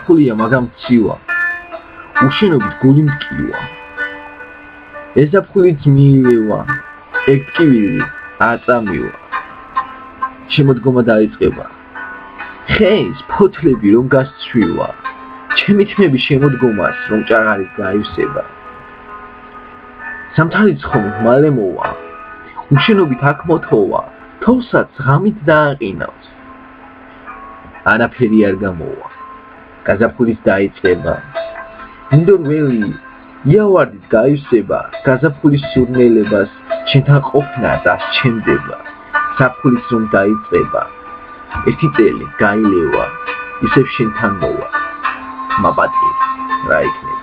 გაზაფხულია, მაგრამ ცივა. უშენობით გული მტკივა. ეზაფხულით მიილევა, ეკტკივილი აწამივა. შემოდგომა დაიწყება. ხეის ფოთლები რომ გასცვივა. ჩემი თმები შემოდგომას რომ ჭაღარით გაივსება. სამთარიცხო მალე მოვა. უშენობით აქ მოთოვა, თოვსაც ღამით დააყინავს. არაფერი არ გამოვა. გაზაფხულის დაიწყება. ინდორველი იავარდით გაივსება, გაზაფხულის სურნელებას შენთან ყოფნა დასჩენდება. საფხულის რომ დაიწყება. ერთი წელი გაილევა, ისევ შენთან მოვა. მაპატი რა იქნება?